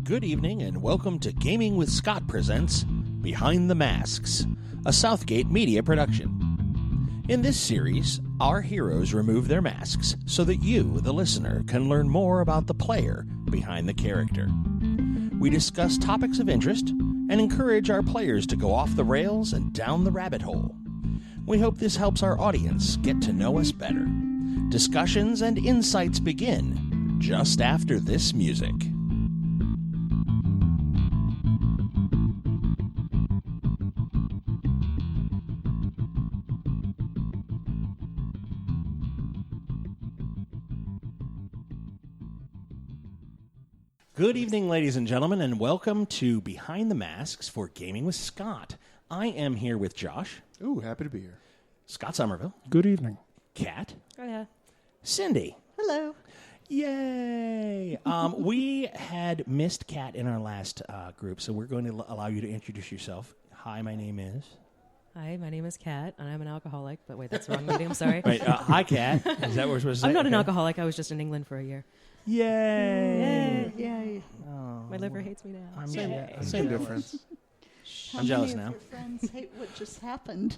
Good evening and welcome to Gaming with Scott presents Behind the Masks, a Southgate media production. In this series, our heroes remove their masks so that you, the listener, can learn more about the player behind the character. We discuss topics of interest and encourage our players to go off the rails and down the rabbit hole. We hope this helps our audience get to know us better. Discussions and insights begin just after this music. Good evening, ladies and gentlemen, and welcome to Behind the Masks for Gaming with Scott. I am here with Josh. Ooh, happy to be here. Scott Somerville. Good evening. Kat. Oh, yeah. Cindy. Hello. Yay! We had missed Kat in our last group, so we're going to allow you to introduce yourself. Hi, my name is... Hi, my name is Kat, and I'm an alcoholic. But wait, that's the wrong lady. I'm sorry. Wait, hi, Kat. Is that what we're supposed to say? I'm not an Okay. alcoholic. I was just in England for a year. Yay! Yay. Oh, My liver hates me now. I'm Same difference. I'm jealous How now. many of your friends hate what just happened?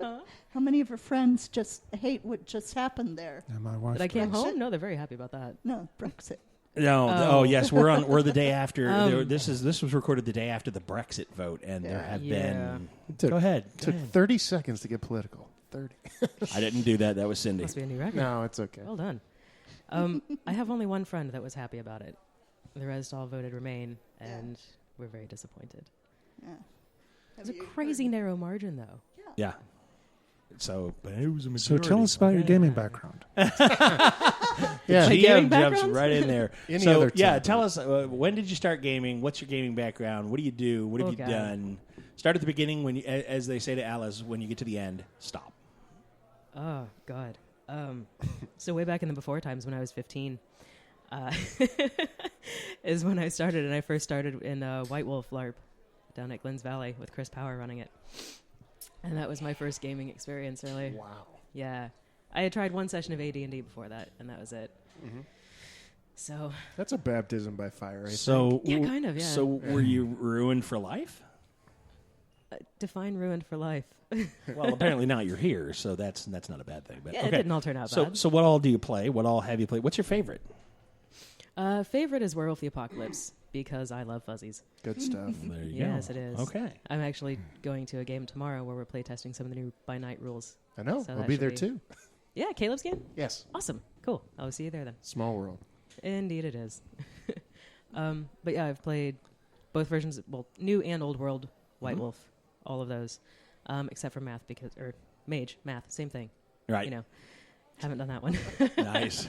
Huh? How many of your friends just hate what just happened there? And my wife. That I came Brexit? home? No, they're very happy about that. No, Brexit. No. Oh. Oh, yes. We're the day after. Um, this was recorded the day after the Brexit vote, and there Yeah. have Yeah. been. Took- Go ahead. Took 30 seconds to get political. 30. I didn't do that. That was Cindy. Must be a new record. No, it's okay. Well done. I have only one friend that was happy about it. The rest all voted Remain, and we're very disappointed. Yeah. It's a crazy narrow margin, though. Yeah. So, but it was a So majority. tell us about your Okay. gaming background. Yeah. My GM gaming jumps background? right in there. Any So, other yeah, team. tell us, when did you start gaming? What's your gaming background? What do you do? What have Oh, you God. done? Start at the beginning, when you, as they say to Alice, when you get to the end, stop. Oh, God. So way back in the before times when I was 15 is when I started, and I first started in White Wolf LARP down at Glens Valley with Chris Power running it. And that was my first gaming experience, really. Wow. Yeah. I had tried one session of AD&D before that, and that was it. Mhm. So, That's a baptism by fire. I So, yeah, kind of, yeah. So, were you ruined for life? Define ruined for life. Well, apparently not. You're here, so that's not a bad thing. But Yeah, okay. it didn't all turn out So, bad. so what all do you play? What all have you played? What's your favorite? Favorite is Werewolf the Apocalypse, because I love fuzzies. Good stuff. There you Yes, go. it is. Okay. I'm actually going to a game tomorrow where we're playtesting some of the new by night rules. I know. So I'll that be should there be- too. Yeah, Caleb's game? Yes. Awesome. Cool. I'll see you there then. Small world. Indeed it is. But yeah, I've played both versions, well, new and old world White Mhm. Wolf, all of those, except for math, math, same thing. Right. You know, haven't done that one. Nice.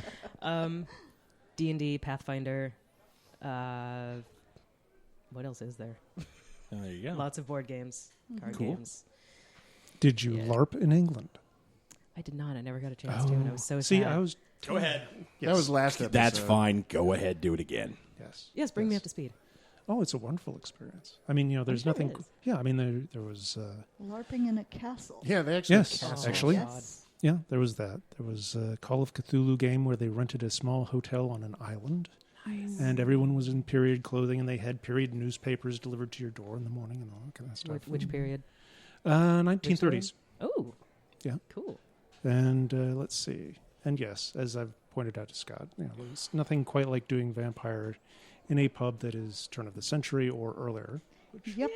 D&D, Pathfinder, what else is there? There you go. Lots of board games, card Cool. games. Did you Yeah. LARP in England? I did not. I never got a chance to, and I was so See, sad. I was. Go ahead. That was last episode. That's fine. Go ahead. Do it again. Yes. Yes, bring me Yes. up to speed. Oh, it's a wonderful experience. I mean, there's sure it nothing. is. Yeah, I mean, there was. LARPing in a castle. Yeah, they actually Yes, have castles. actually. Yes. Yeah, there was that. There was a Call of Cthulhu game where they rented a small hotel on an island, and everyone was in period clothing, and they had period newspapers delivered to your door in the morning and all that kind of stuff. Which period? 1930s. Oh. Yeah. Cool. And let's see. And yes, as I've pointed out to Scott, there's nothing quite like doing vampire in a pub that is turn of the century or earlier. Yep.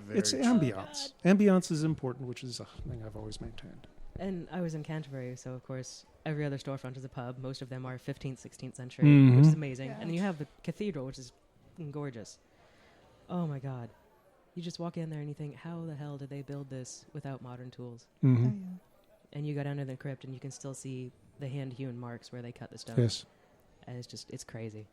Very It's true. ambiance. Ambiance is important, which is a thing I've always maintained. And I was in Canterbury, so of course every other storefront is a pub. Most of them are 15th, 16th century, which is amazing. Yeah. And then you have the cathedral, which is gorgeous. Oh my God. You just walk in there and you think, how the hell did they build this without modern tools? Mm-hmm. Oh, yeah. And you go down to the crypt and you can still see the hand-hewn marks where they cut the stone. Yes. And it's crazy.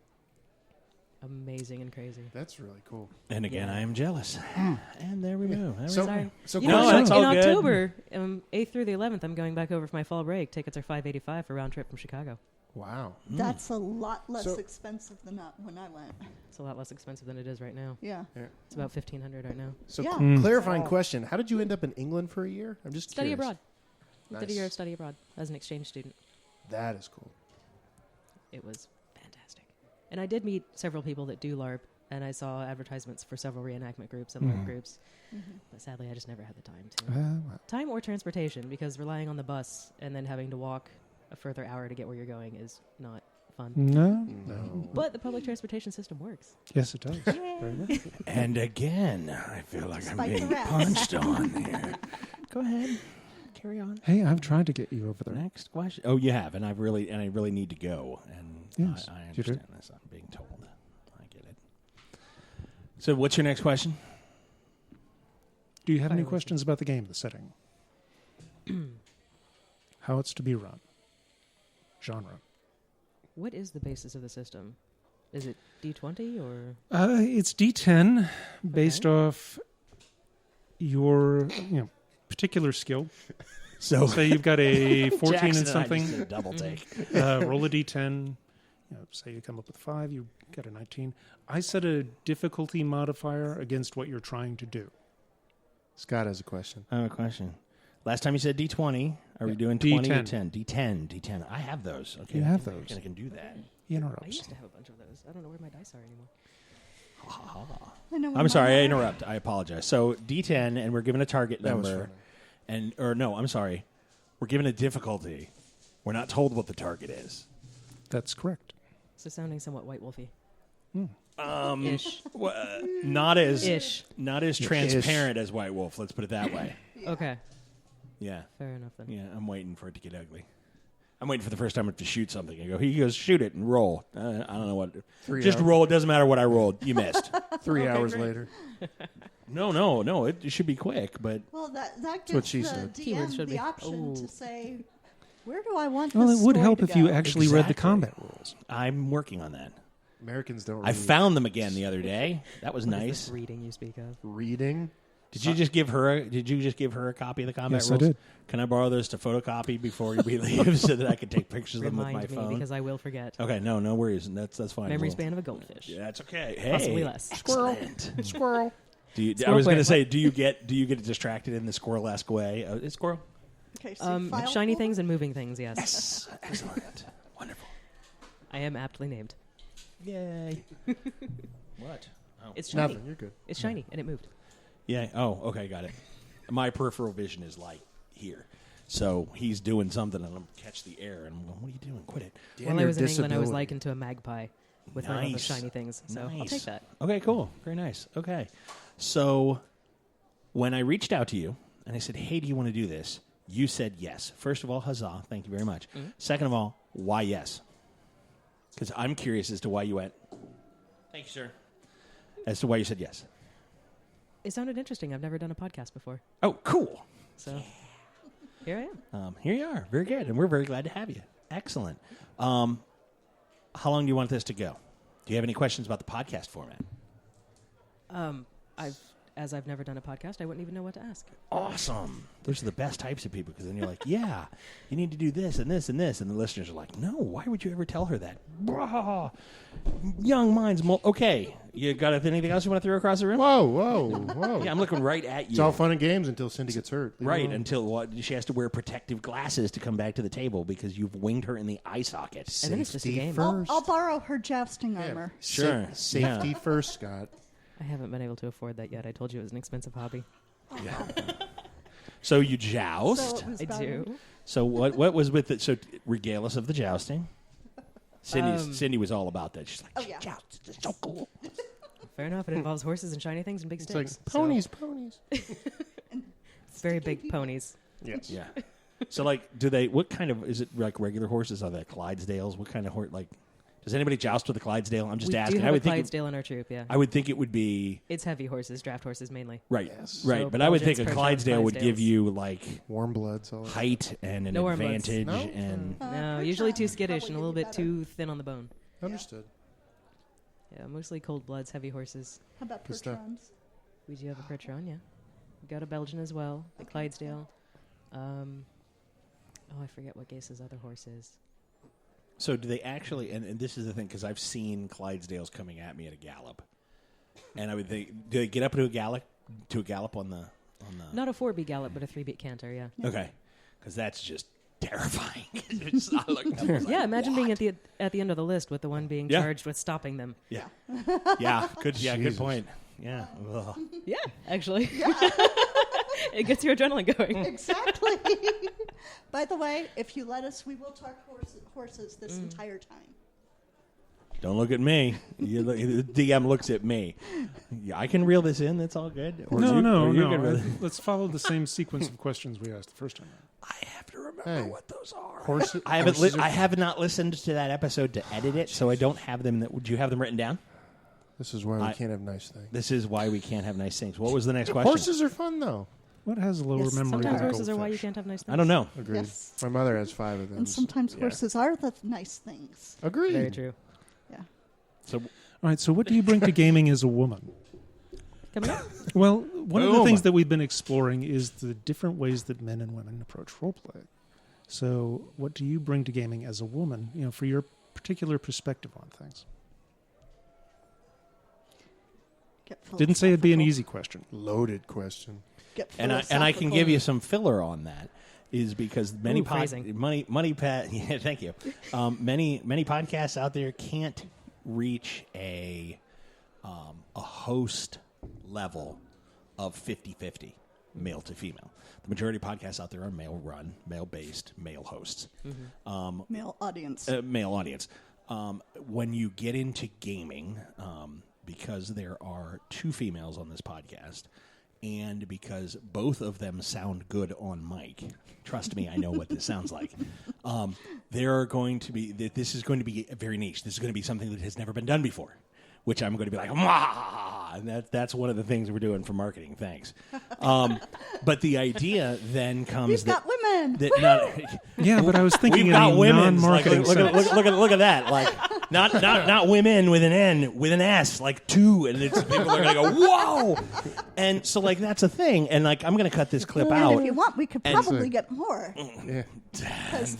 Amazing and crazy. That's really cool. And again, Yeah. I am jealous. And there we go. There we So- go. Sorry. So You No, know, that's in all good. October, 8th through the 11th, I'm going back over for my fall break. Tickets are $585 for round trip from Chicago. Wow. That's a lot less So- expensive than when I went. It's a lot less expensive than it is right now. Yeah. It's about $1,500 right now. So Yeah. clarifying question: how did you end up in England for a year? I'm just Study curious. abroad. I did a year of Nice. study abroad as an exchange student. That is cool. It was fantastic. And I did meet several people that do LARP and I saw advertisements for several reenactment groups and LARP groups. But sadly, I just never had the time to. Well, Time or transportation, because relying on the bus and then having to walk a further hour to get where you're going is not fun. no. No. But the public transportation system works. Yes, it does. Very much. And again, I feel like I'm Despite the being rats. punched on here. Go ahead. Carry on. Hey, I've tried to get you over there. Next question. Oh, you have, and I really need to go. And Yes, I you do. understand this. I'm being told. I get it. So, what's your next question? Do you have any Fire with questions about the game, the setting? How it's to be run? Genre? What is the basis of the system? Is it D20 or? It's D10 based off your particular skill. So, Say you've got a 14 Jackson and and I something. just did a double take. Roll a D10. Say you come up with 5, you get a 19. I set a difficulty modifier against what you're trying to do. Scott has a question. I have a question. Last time you said D20. Are we Yeah. doing 20 or D10. 10? D10. I have those. Okay, You I have can- those. I can do that. He I interrupts. used to have a bunch of those. I don't know where my dice are anymore. I know I'm what sorry, I mine are. interrupt. I apologize. So D10, and we're given a target That was number, funny. I'm sorry, we're given a difficulty. We're not told what the target is. That's correct. So sounding somewhat White Wolfy. Ish. Not as Ish. transparent as White Wolf. Let's put it that way. Okay. Yeah, Fair enough then. yeah. I'm waiting for it to get ugly. I'm waiting for the first time to shoot something. He goes, shoot it and roll. I don't know what. 3 Just hours. roll. It doesn't matter what I rolled. You missed. 3 hours later. No. It should be quick, but Well, that what gives she the said. Keywords DM should the be. option Oh. to say, where do I want Well, this it would story help to if you go? actually read the Exactly. combat rules. I'm working on that. Americans don't I read. found them again the other day. That was What is nice. this reading you speak of? Reading. Did you just give her a copy of the combat Yes, I rules? did. Can I borrow those to photocopy before we leave so that I can take pictures of them with Remind my me phone? because I will forget. Okay, no worries. That's fine. Memory We'll- span of a goldfish. Yeah, that's okay. Hey, Possibly less. Excellent. Squirrel. I Squirrel was going to quick. say, do you get distracted in the squirrel-esque way? It's squirrel. Okay, so file Shiny folder? things and moving things, yes. Yes, excellent, wonderful. I am aptly named. Yay. What? Oh. It's shiny. Nothing. You're good. It's shiny, and it moved. Yeah. Oh, okay, got it. My peripheral vision is like here. So he's doing something, and I'm catch the air, and I'm going, what are you doing? Quit it. Damn While I your was in England, I was disability. likened to a magpie with one of those Nice. shiny things. So I'll Nice. take that. Okay, cool. Very nice. Okay. So when I reached out to you and I said, hey, do you want to do this? You said yes. First of all, huzzah. Thank you very much. Second of all, why yes? Because I'm curious as to why you went, thank you, sir. As to why you said yes. It sounded interesting. I've never done a podcast before. Oh, cool. So here I am. Here you are. Very good. And we're very glad to have you. Excellent. How long do you want this to go? Do you have any questions about the podcast format? As I've never done a podcast, I wouldn't even know what to ask. Awesome. Those are the best types of people because then you're like, yeah, you need to do this and this and this. And the listeners are like, no, why would you ever tell her that? Blah. Young minds. Okay. You got anything else you want to throw across the room? Whoa. Yeah, I'm looking right at you. It's all fun and games until Cindy gets hurt. Leave her Right, alone. until she has to wear protective glasses to come back to the table because you've winged her in the eye socket. And then it's just a Safety game. first. I'll borrow her jousting armor. Sure. Safety Yeah. first, Scott. I haven't been able to afford that yet. I told you it was an expensive hobby. So you So joust. it was I valued. do. So what was with it? So regale us of the jousting. Cindy was all about that. She's like, Oh, yeah. joust, it's so cool. Fair enough. It involves horses and shiny things and big It's like sticks. So ponies. it's very big ponies. Yes. Yeah. So like, what kind of, is it like regular horses? Are they Clydesdales? What kind of horse, like, does anybody joust with a Clydesdale? I'm just We asking. do I have a would think Clydesdale in our troop, yeah. I would think it would be, It's heavy horses, draft horses mainly. right, Yes. right. So But I would think a Belgians, Clydesdale would give Clydesdales. you like Warm bloods. All that. height and an No warm bloods. advantage No? and No, Percheron usually too would skittish and a probably little be bit better. too thin on the bone. Understood. Yeah, mostly cold bloods, heavy horses. How about Good stuff. Percherons? We do have a Percheron, yeah. We got a Belgian as well, the Clydesdale. I forget what Gase's other horse is. So do they actually, and this is the thing, because I've seen Clydesdales coming at me at a gallop. And I would think, do they get up to a gallop on the Not a 4-beat gallop, but a 3-beat canter, yeah. Okay. Because that's just terrifying. I looked up, I was Yeah, like, imagine what? being at the end of the list with the one being Yeah. charged with stopping them. Yeah. Good Jesus. point. Yeah. Ugh. Yeah, actually. It gets your adrenaline going. Exactly. By the way, if you let us, we will talk horses this entire time. Don't look at me. The DM looks at me. Yeah, I can reel this in. That's all good. Or No, you- no, or you no. can reel- Let's follow the same sequence of questions we asked the first time. I have to remember Hey. what those are. Horses. I haven't. horses are- I have not listened to that episode to edit it, so I don't have them. Would you have them written down? This is why we can't have nice things. This is why we can't have nice things. What was the next question? Horses are fun, though. What has a lower Yes, memory Sometimes than a horses are why you goldfish? can't have nice things. I don't know. Agreed. Yes. My mother has 5 of them. And sometimes Yeah. horses are the nice things. Agreed. Very true. Yeah. So All right, so what do you bring to gaming as a woman? Coming up. Well, one of the Boom. things that we've been exploring is the different ways that men and women approach roleplay. So, what do you bring to gaming as a woman, for your particular perspective on things? Get Didn't say it'd be an philosophical. easy question. Loaded question. Get and I can give you some filler on that. Is because many Ooh, phrasing. yeah, thank you. Many podcasts out there can't reach a host level of 50-50 male to female. The majority of podcasts out there are male run, male based, male hosts. male audience. Male audience. When you get into gaming, because there are 2 females on this podcast, and because both of them sound good on mic, trust me, I know what this sounds like. There are going to be this is going to be very niche. This is going to be something that has never been done before, which I'm going to be like, "Mwah!" And that's one of the things we're doing for marketing. Thanks. But the idea then comes We've got women. that not. Yeah, but I was thinking We've in got a women. Like, non-marketing sense. look at that. Like not women with an N, with an S, like 2, and it's, people are gonna go whoa. And so like that's a thing. And like I'm gonna cut this clip And out. if you want, we could And- probably get more. Yeah.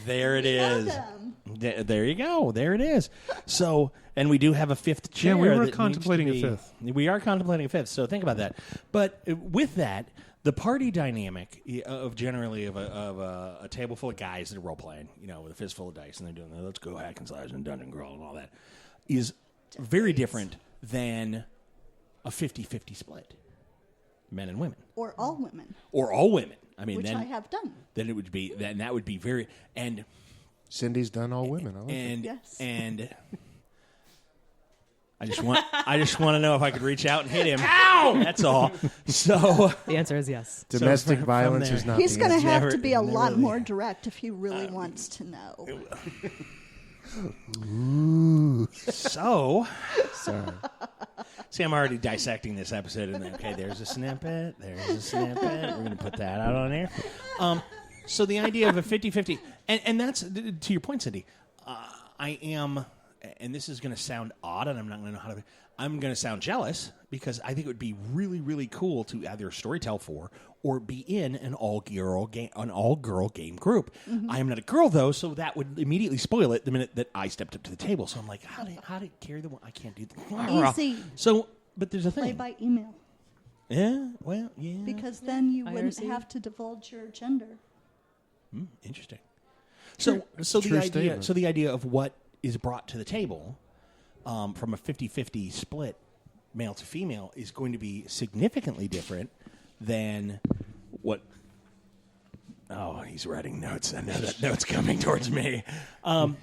There it We know is. them. There you go. There it is. So, and we do have a 5th chair. Yeah, we were that needs to contemplating a be- 5th. We are contemplating a 5th. So think about that. But with that, the party dynamic of generally of a table full of guys that are role playing, with a fistful of dice, and they're doing the let's go hack and slash and dungeon crawl and all that, is very different than a 50-50 split, men and women, Or all women, or all women. I mean, which then I have done. then it would be then that would be very and. Cindy's done all women. I like it. And Yes. and I just want to know if I could reach out and hit him. Ow! That's all. So The answer is yes. Domestic from violence there- is not He's the going to answer. have never- to be a never lot really- more direct if he really wants to know. so Sorry. see, I'm already dissecting this episode, and then, okay, there's a snippet. There's a snippet. We're going to put that out on there. So the idea of a 50-50, and that's to your point, Cindy. I am, and this is going to sound odd, and I'm not going to know how to. I'm going to sound jealous because I think it would be really, really cool to either storytell for or be in an all-girl game group. I am not a girl though, so that would immediately spoil it the minute that I stepped up to the table. So I'm like, how to carry the one? I can't do that. Easy. So, but there's a Play thing. by email. Yeah, well, yeah. Because then you IRC. wouldn't have to divulge your gender. Interesting. So true statement. the idea of what is brought to the table from a 50-50 split male to female is going to be significantly different than what. Oh, he's writing notes. I know that note's coming towards me.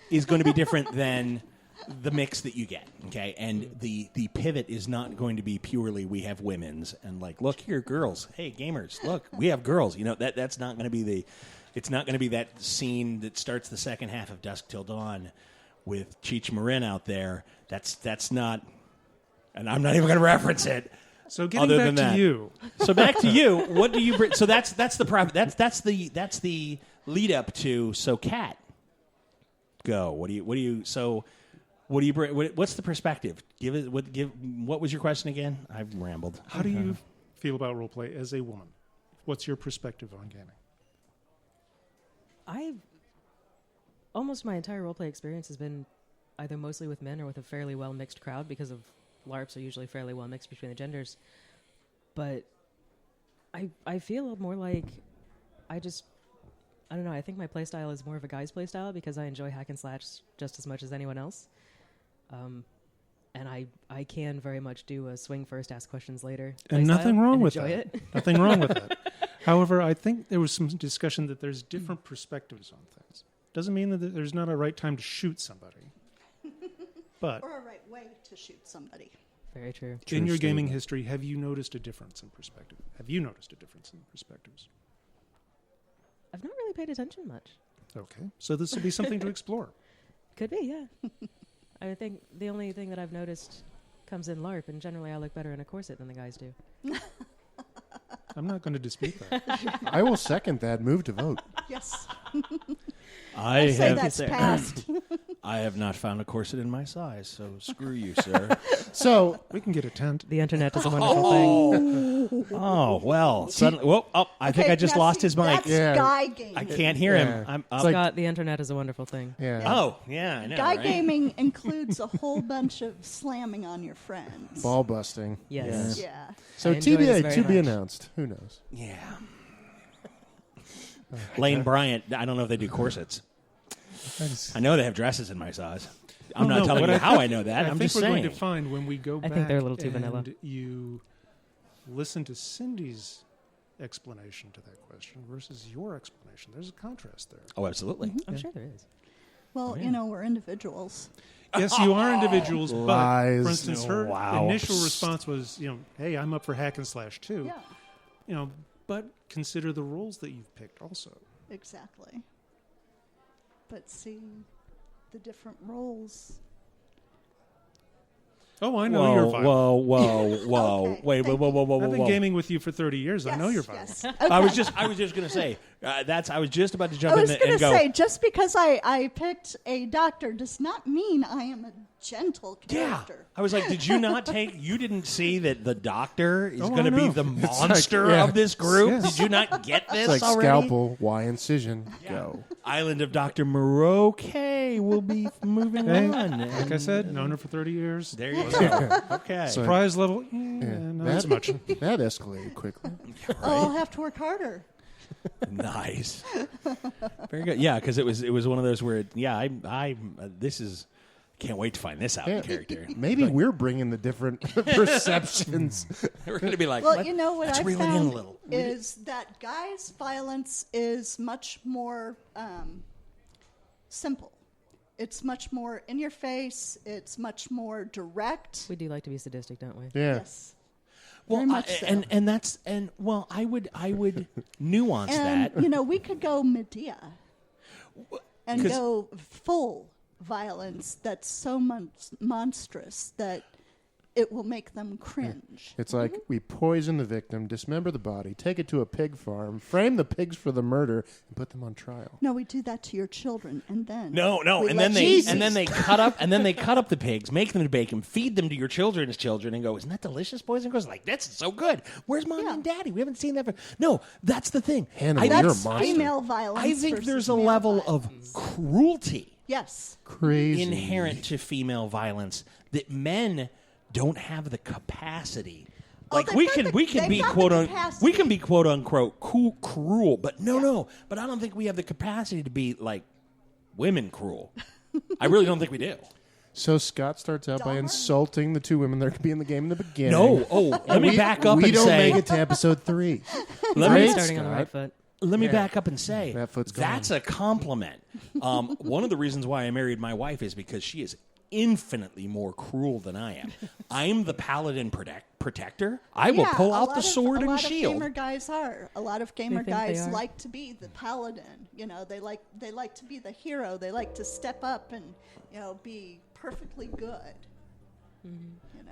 Is going to be different than the mix that you get. Okay, and the pivot is not going to be purely we have women's and like look here girls. Hey gamers, look we have girls. That's not going to be the. It's not going to be that scene that starts the second half of Dusk Till Dawn with Cheech Marin out there. That's not, and I'm not even going to reference it. So getting back to you. So back to you. What do you bring? So that's the lead up to. So Kat, go. What do you bring? What's the perspective? What was your question again? I've rambled. How do you feel about roleplay as a woman? What's your perspective on gaming? Almost my entire roleplay experience has been either mostly with men or with a fairly well mixed crowd because of LARPs are usually fairly well mixed between the genders. But I feel more like I just I don't know. I think my play style is more of a guy's play style because I enjoy hack and slash just as much as anyone else. And I can very much do a swing first, ask questions later. And nothing wrong with enjoy that. it. Nothing wrong with that. However, I think there was some discussion that there's different perspectives on things. Doesn't mean that there's not a right time to shoot somebody. But Or a right way to shoot somebody. Very true. in your gaming statement. history, have you noticed a difference in perspective? Have you noticed a difference in perspectives? I've not really paid attention much. Okay. So this will be something to explore. Could be, yeah. I think the only thing that I've noticed comes in LARP, and generally I look better in a corset than the guys do. I'm not going to dispute that. I will second that. Move to vote. Yes. I Say have that's passed. I have not found a corset in my size, so screw you, sir. So We can get a tent. The internet is a wonderful thing. Oh well. Suddenly, I think Okay, I just now lost see, his mic. That's Yeah. guy gaming. I can't hear Yeah. him. I'm It's like- Scott, the internet is a wonderful thing. yeah, Oh yeah, I know. Guy right? gaming includes a whole bunch of slamming on your friends. ball busting. Yes. Yeah. So I enjoy this TBA very to be much. announced. Who knows? Yeah. Lane Bryant. I don't know if they do corsets. I know they have dresses in my size. I'm Well, not no, telling what you I how think- I know that. I I'm think just we're saying. going to find when we go I back think they're a little too and vanilla. you listen to Cindy's explanation to that question versus your explanation. There's a contrast there. Oh, absolutely. I'm sure there is. Well, yeah. you know, we're individuals. Yes, you are individuals, but Lies. for instance, her Wow. initial response was, hey, I'm up for hack and slash too. Yeah, But consider the roles that you've picked also. exactly. But see, the different roles. Oh, I know you're violent. Whoa. Okay, Wait, thank whoa. I've been gaming with you for 30 years. I know you're violent. Yes. I was just going to say I was just about to jump I was in going and to go. say, just because I picked a doctor does not mean I am a gentle Yeah. character. I was like, did you not take? You didn't see that the doctor is Oh, going to I be know. the It's like, monster yeah. of this group? Yes. Did you not get this It's like already? scalpel, Y incision, go. Island of Dr. Moreau will be moving Hey, on. like I said, known her for 30 years. There you go. Okay. So- Prize level, Yeah, not as much. That escalated quickly. I'll have to work harder. Nice. Very good. Yeah, because it was one of those where I this is can't wait to find this out in character. Maybe we're bringing the different perceptions. We're going to be like, Well, you know what let's I reel it in a found little. is that guys' violence is much more simple. It's much more in your face. It's much more direct. We do like to be sadistic, don't we? Yeah. Yes. well, very much so. I would nuance And, that. we could go Medea and 'Cause- go full violence that's so monstrous that it will make them cringe. It's like we poison the victim, dismember the body, take it to a pig farm, frame the pigs for the murder, and put them on trial. No, we do that to your children, and then No, we and let then you- they cut up the pigs, make them to bake them, feed them to your children's children, and go, isn't that delicious, boys and girls? Like, that's so good. Where's mommy Yeah. and daddy? We haven't seen that. No, that's the thing. Hannah, I you're think, a that's monster. female violence. I think versus there's a male level violence. of cruelty Yes. Crazy. inherent to female violence that men don't have the capacity. Like they've we got can the- we can they've be got the quote capacity. we can be quote unquote cruel, but no. But I don't think we have the capacity to be like women cruel. I really don't think we do. So Scott starts out by Dahmer? insulting the two women that are going to be in the game in the beginning. No. Oh, let me back up we and don't say. make it to episode 3. Let Right, me Starting on the Scott? right foot. Let me Yeah. back up and say That foot's that's a compliment. One of the reasons why I married my wife is because she is infinitely more cruel than I am. I'm the paladin protector. I will Yeah, pull a out lot the of- sword A and lot shield. of gamer guys are. A lot of gamer think they guys are? like to be the paladin. They like to be the hero. They like to step up and be perfectly good.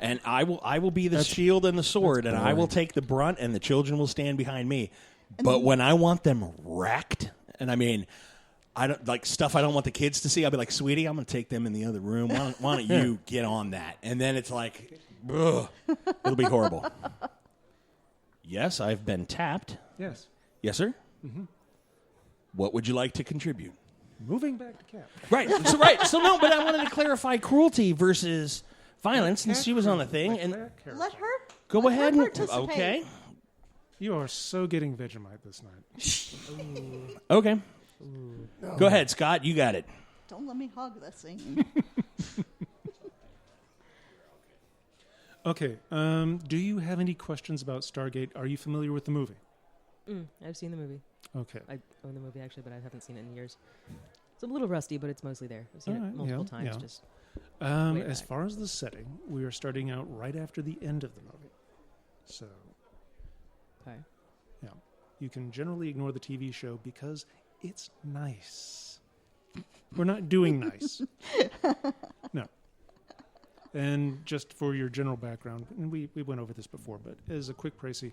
And I will be the shield and the sword, and I will take the brunt, and the children will stand behind me. But when I want them wrecked, and I mean, I don't like stuff I don't want the kids to see. I'll be like, sweetie, I'm going to take them in the other room. Why don't you get on that? And then it's like, ugh, it'll be horrible. Yes, I've been tapped. Yes. Yes, sir. Mm-hmm. What would you like to contribute? Moving back to Cap. Right. So no, but I wanted to clarify cruelty versus violence, since she was on the thing, and Let her go let ahead. Her And, participate. okay. You are so getting Vegemite this night. Okay. Go ahead, Scott. You got it. Don't let me hog the scene. Okay. Do you have any questions about Stargate? Are you familiar with the movie? I've seen the movie. Okay. I own the movie, actually, but I haven't seen it in years. It's a little rusty, but it's mostly there. I've seen All it right, multiple yeah, times. yeah. Just As back. far as the setting, we are starting out right after the end of the movie. So, okay. yeah. You can generally ignore the TV show because it's nice. We're not doing nice. No. And just for your general background, and we went over this before, but as a quick précis,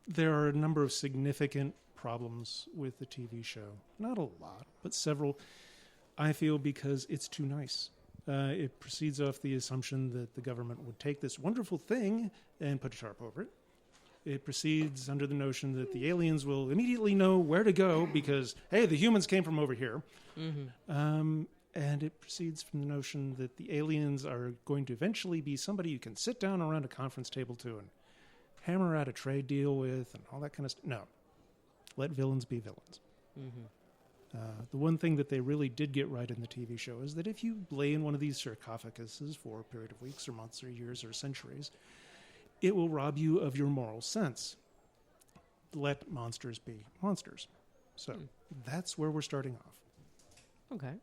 there are a number of significant problems with the TV show. Not a lot, but several, I feel, because it's too nice. It proceeds off the assumption that the government would take this wonderful thing and put a tarp over it. It proceeds under the notion that the aliens will immediately know where to go because, hey, the humans came from over here. Mm-hmm. And it proceeds from the notion that the aliens are going to eventually be somebody you can sit down around a conference table to and hammer out a trade deal with and all that kind of stuff. No. Let villains be villains. Mm-hmm. The one thing that they really did get right in the TV show is that if you lay in one of these sarcophaguses for a period of weeks or months or years or centuries, it will rob you of your moral sense. Let monsters be monsters. So that's where we're starting off. Okay.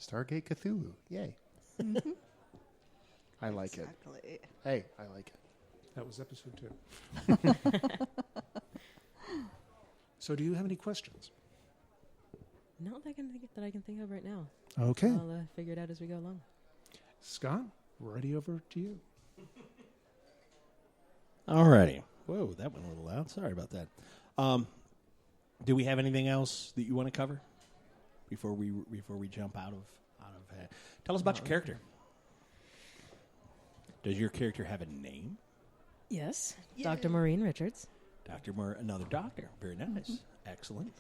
Stargate Cthulhu. Yay. I like it. Exactly. Hey, I like it. That was episode 2. So do you have any questions? Not that I can think of right now. Okay. I'll figure it out as we go along. Scott, ready over to you. Alrighty. Whoa, that went a little loud. Sorry about that. Do we have anything else that you want to cover before we jump out of? Tell us about your character. Does your character have a name? Yes, Dr. Maureen Richards. Another doctor. Very nice. Excellent.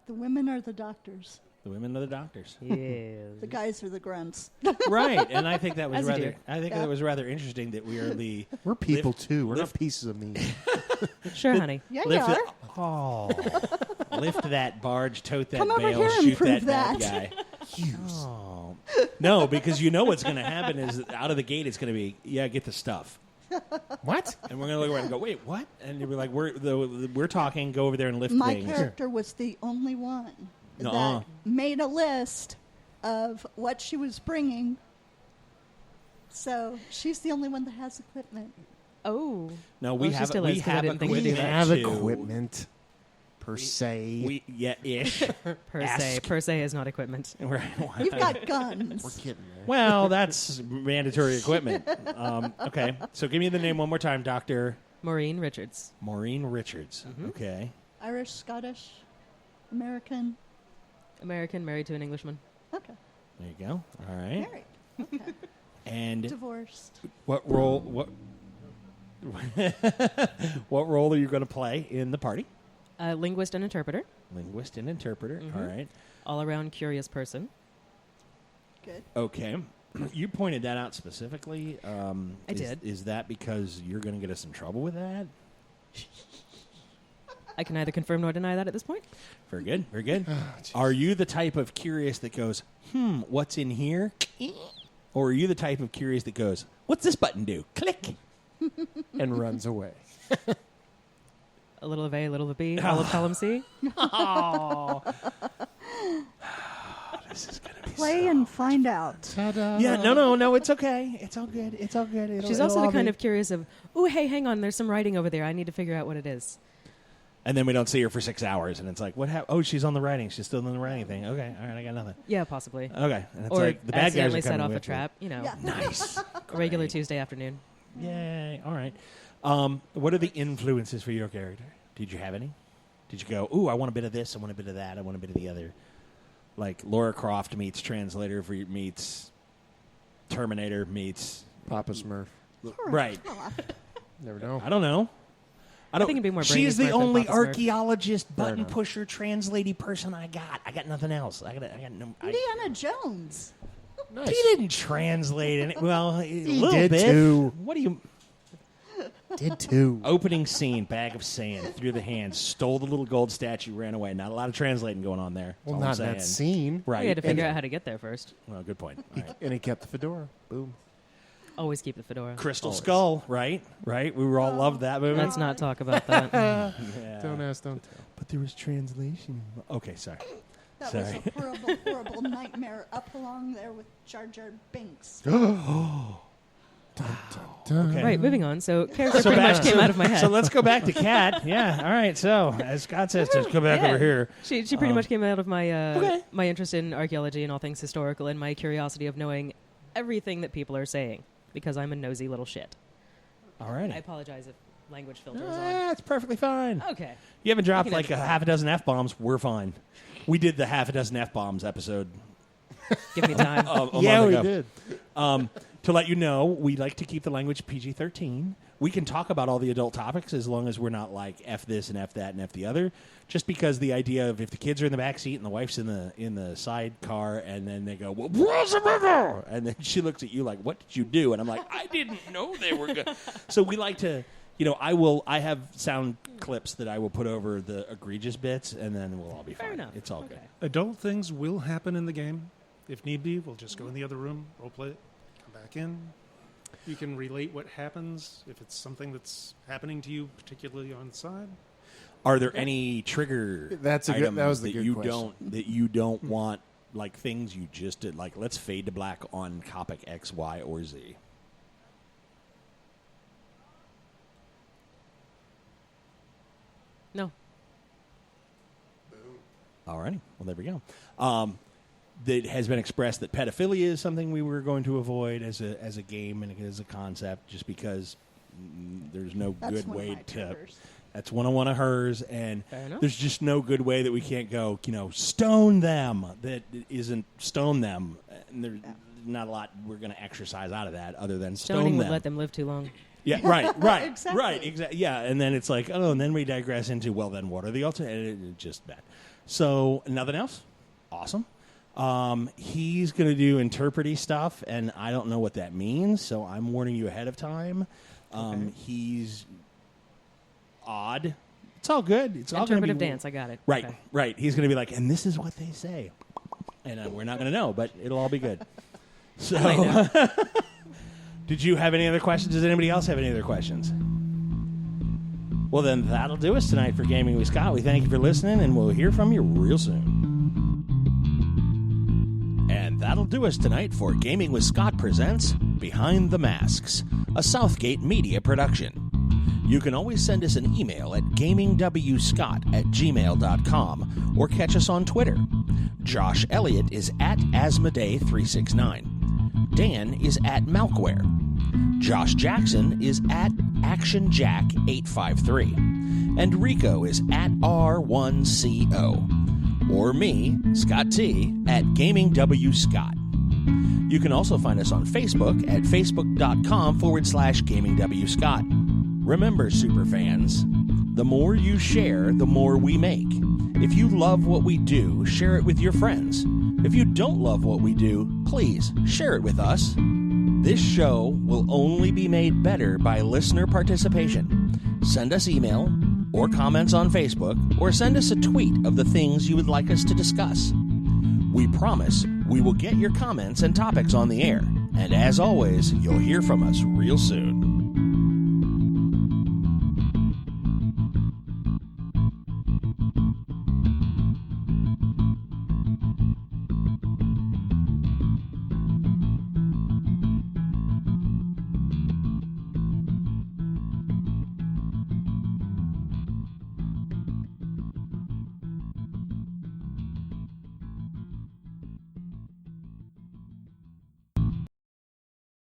The women are the doctors. The women are the doctors. Yes. The guys are the grunts. Right, and I think that was As you rather. do. I think that was rather interesting that we are the We're people too. We're lift- not pieces of meat. Sure, honey. Yeah, you lift are. it. Oh, lift that barge, tote that Come over bale, here and shoot prove that bad guy. Oh. No, because you know what's going to happen is out of the gate it's going to be, get the stuff. What? And we're going to look around and go, wait, what? And you'll be like, we're talking, go over there and lift My things. character was the only one Nuh-uh. that made a list of what she was bringing. So she's the only one that has equipment. Oh. No, we she have still is, 'cause I didn't think to do that. have too. equipment, per se. Ish. Per se is not equipment. You've got guns. We're kidding. There. Well, that's mandatory equipment. Okay, so give me the name one more time, Dr. Maureen Richards. Maureen Richards. Mm-hmm. Okay. Irish, Scottish, American. American, married to an Englishman. Okay. There you go. All right. Married. Okay. And Divorced. what role? What role are you going to play in the party? Linguist and interpreter. Linguist and interpreter. Mhm. All right. All-around curious person. Good. Okay. You pointed that out specifically. I did. Is that because you're going to get us in trouble with that? I can neither confirm nor deny that at this point. Very good. Very good. Are you the type of curious that goes, what's in here? Or are you the type of curious that goes, what's this button do? Click. And runs away. A little of A, a little of B, all of column C. Oh. This is going to be Play and find out. Ta-da. Yeah, no, it's okay. It's all good. It's all good. She's also the kind of curious of, ooh, hey, hang on, there's some writing over there. I need to figure out what it is. And then we don't see her for 6 hours, and it's like, what happened? Oh, she's on the writing. She's still on the writing thing. Okay, all right, I got nothing. Yeah, possibly. Okay, and it's Or like the bad guys are accidentally coming set off a with trap, you know. Yeah. Nice. A regular Tuesday afternoon. Yay. All right. What are the influences for your character? Did you have any? Did you go, ooh, I want a bit of this, I want a bit of that, I want a bit of the other? Like Laura Croft meets Translator meets Terminator meets... Papa Smurf. Right. Never know. I don't know. I think it'd be more She Brainy is the Smurf than only Papa Smurf. archaeologist, button enough. pusher, translating person I got. I got nothing else. I got no... Indiana Jones. Nice. He didn't translate it. Well, a He little did bit. too. What do you... Did too. Opening scene, bag of sand, threw the hands, stole the little gold statue, ran away. Not a lot of translating going on there. Well, That's all not I'm in that saying. scene. Right. We had to figure out how to get there first. Well, good point. All right. And he kept the fedora. Boom. Always keep the fedora. Crystal Always. Skull, right? Right? We were all loved that movie. Let's not talk about that. Yeah. Don't ask, don't tell. But there was translation. Okay, sorry. That Sorry. was a horrible, horrible nightmare up along there with Jar Jar Binks. Okay. Right, moving on. So character So pretty back- much came out of my head. So let's go back to Kat. Yeah. All right. So as Scott says, just come back Yeah. over here. She pretty much came out of my Okay. my interest in archaeology and all things historical, and my curiosity of knowing everything that people are saying because I'm a nosy little shit. All right. I apologize if language filter is on. It's perfectly fine. Okay. You haven't dropped can like a half a dozen F-bombs. We're fine. We did the half a dozen F-bombs episode Give me time. a Yeah, month we ago. did. To let you know, we like to keep the language PG-13. We can talk about all the adult topics as long as we're not like F this and F that and F the other. Just because the idea of if the kids are in the back seat and the wife's in the side car, and then they go, well, what's the matter? And then she looks at you like, what did you do? And I'm like, I didn't know they were good. So we like to, I have sound clips that I will put over the egregious bits, and then we'll all be Fair fine. enough. It's all Okay. good. Adult things will happen in the game. If need be, we'll just go in the other room, role play it, come back in. You can relate what happens if it's something that's happening to you, particularly on the side. Are there any trigger That's a good- items that was the that good you question. don't want, like things you just did, like let's fade to black on topic X, Y, or Z? No. Alrighty, well there we go. That has been expressed that pedophilia is something we were going to avoid as a game and as a concept, just because there's no That's good one of way my to. triggers. That's one of hers, and Fair enough. there's just no good way that we can't go, stone them. That isn't stone them. And there's not a lot we're going to exercise out of that other than stone Stoning them. would let them live too long. Yeah, right, Exactly. right, exactly. Yeah, and then it's like, and then we digress into, well, then what are the alternatives? It's just bad. So, nothing else? Awesome. He's going to do interprety stuff, and I don't know what that means, so I'm warning you ahead of time. He's odd. It's all good. It's all going to be Interpretive dance, I got it. Right, Okay. right. He's going to be like, and this is what they say. And we're not going to know, but it'll all be good. So, did you have any other questions? Does anybody else have any other questions? Well, then that'll do us tonight for Gaming with Scott. We thank you for listening, and we'll hear from you real soon. And that'll do us tonight for Gaming with Scott presents Behind the Masks, a Southgate media production. You can always send us an email at gamingwscott@gmail.com or catch us on Twitter. Josh Elliott is at Asmodee369. Dan is at Malkware. Josh Jackson is at ActionJack853. And Rico is at R1CO. Or me, Scott T, at GamingWScott. You can also find us on Facebook at facebook.com/GamingWScott. Remember, superfans, the more you share, the more we make. If you love what we do, share it with your friends. If you don't love what we do, please share it with us. This show will only be made better by listener participation. Send us email or comments on Facebook, or send us a tweet of the things you would like us to discuss. We promise we will get your comments and topics on the air. And as always, you'll hear from us real soon.